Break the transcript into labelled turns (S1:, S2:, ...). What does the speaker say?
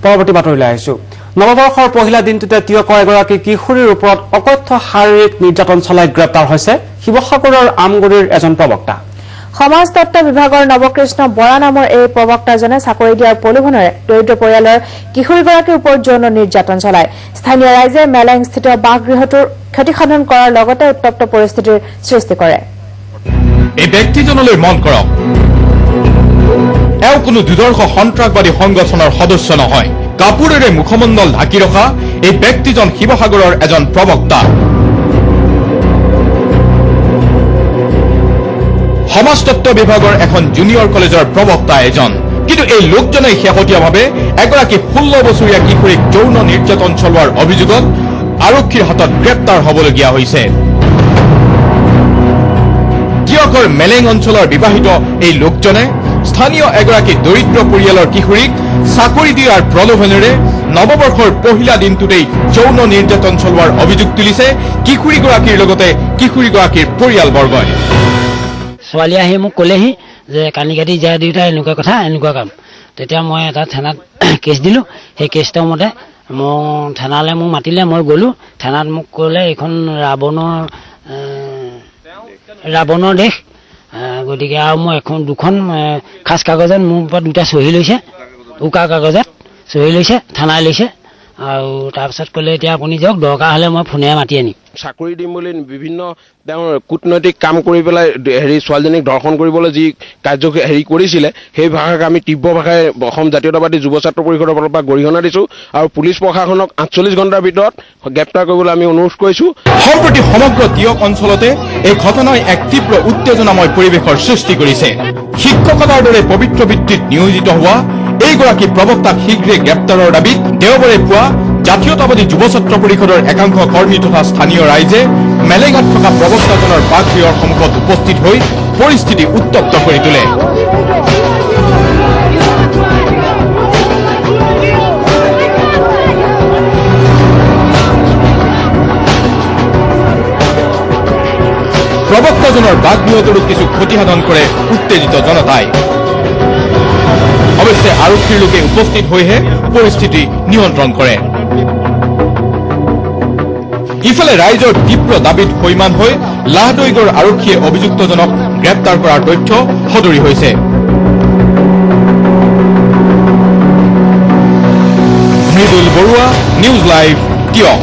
S1: পৰৱৰ্তী বাতৰিলৈ আহিছো নৱবৰ্ষৰ পহিলা দিনটোতে তিয়কৰ এগৰাকী কিশোৰীৰ ওপৰত অকথ্য শাৰীৰিক নিৰ্যাতন চলাই গ্ৰেপ্তাৰ হৈছে শিৱসাগৰৰ আমগুৰিৰ এজন প্ৰবক্তা
S2: সমাজ তত্ত্ব বিভাগৰ নৱকৃষ্ণ বৰা নামৰ এই প্ৰবক্তাজনে চাকৰি দিয়াৰ প্ৰলোভনেৰে দৰিদ্ৰ পৰিয়ালৰ কিশোৰীগৰাকীৰ ওপৰত যৌন নিৰ্যাতন চলায় স্থানীয় ৰাইজে মেলাংস্থিত বাসগৃহটোৰ ক্ষতিসাধন কৰাৰ লগতে উত্তপ্ত পৰিস্থিতিৰ সৃষ্টি কৰে
S3: এই ব্যক্তিজনলৈ মন কৰক এও কোনো দুৰ্দৰ্শ সন্ত্ৰাসবাদী সংগঠনৰ সদস্য নহয় কাপুৰেৰে মুখমণ্ডল ঢাকি ৰখা এই ব্যক্তিজন শিৱসাগৰৰ এজন প্ৰবক্তা সমাজ তত্ত্ব বিভাগৰ এখন জুনিয়ৰ কলেজৰ প্ৰবক্তা এজন কিন্তু এই লোকজনে শেহতীয়াভাৱে এগৰাকী 16 বছৰীয়া কিশোৰীক যৌন নিৰ্যাতন চলোৱাৰ অভিযোগত আৰক্ষীৰ হাতত গ্ৰেপ্তাৰ হ'বলগীয়া হৈছে তিয়কৰ মেলেং অঞ্চলৰ বিবাহিত এই লোকজনে স্থানীয় এগৰাকী দৰিদ্ৰ পৰিয়ালৰ কিশোৰীক চাকৰি দিয়াৰ প্ৰলোভনেৰে নৱবৰ্ষৰ পহিলা দিনটোতেই যৌন নিৰ্যাতন চলোৱাৰ অভিযোগ তুলিছে কিশোৰীগৰাকীৰ লগতে কিশোৰীগৰাকীৰ পৰিয়ালবৰ্গই
S4: ছোৱালী আহি মোক ক'লেহি যে কানি কাটি যায় দুয়োটা এনেকুৱা কথা এনেকুৱা কাম তেতিয়া মই এটা থানাত কেছ দিলোঁ সেই কেছটো মতে মই থানালৈ মোক মাতিলে মই গ'লোঁ থানাত মোক ক'লে এইখন ৰাৱণৰ দেশ গতিকে আৰু মই দুখন খাচ কাগজত মোৰ ওপৰত দুটা চহী লৈছে উকা কাগজত চহী লৈছে থানাই লৈছে আৰু তাৰপিছত ক'লে এতিয়া আপুনি যাওক দৰকাৰ হ'লে মই ফোনেৰে মাতি আনিম
S5: চাকৰি দিম বুলি বিভিন্ন তেওঁৰ কূটনৈতিক কাম কৰি পেলাই ছোৱালীজনীক ধৰ্ষণ কৰিবলৈ যি কাৰ্য কৰিছিলে সেই ভাষাক আমি তীব্ৰ ভাষাৰে অসম জাতীয়তাবাদী যুৱ ছাত্ৰ পৰিষদৰ ফালৰ পৰা গৰিহণা দিছোঁ আৰু পুলিচ প্ৰশাসনক 48 ঘণ্টাৰ ভিতৰত গ্ৰেপ্তাৰ কৰিবলৈ আমি অনুৰোধ কৰিছোঁ
S3: সম্প্ৰতি সমগ্ৰ তিয়ক অঞ্চলতে এই ঘটনাই এক তীব্ৰ উত্তেজনাময় পৰিৱেশৰ সৃষ্টি কৰিছে শিক্ষকতাৰ দৰে পবিত্ৰ বৃত্তিত নিয়োজিত হোৱা এইগৰাকী প্ৰবক্তাক শীঘ্ৰে গ্ৰেপ্তাৰৰ দাবীত দেওবাৰে পুৱা জাতীয়তাবাদী যুৱ ছাত্ৰ পৰিষদৰ একাংশ কৰ্মী তথা স্থানীয় ৰাইজে মেলেঙত থকা প্ৰবক্তাজনৰ বাসগৃহৰ সন্মুখত উপস্থিত হৈ পৰিস্থিতি উত্তপ্ত কৰি তোলে প্ৰবক্তাজনৰ বাসগৃহটোৰো কিছু ক্ষতিসাধন কৰে উত্তেজিত জনতাই অৱশ্যে আৰক্ষীৰ লোকে উপস্থিত হৈহে পৰিস্থিতি নিয়ন্ত্ৰণ কৰে ইফালে ৰাইজৰ তীব্ৰ দাবীত হৈমান হৈ লাহদৈগড় আৰক্ষীয়ে অভিযুক্তজনক গ্ৰেপ্তাৰ কৰাৰ তথ্য সদৰি হৈছে মৃদুল বৰুৱা নিউজ লাইভ তিয়ক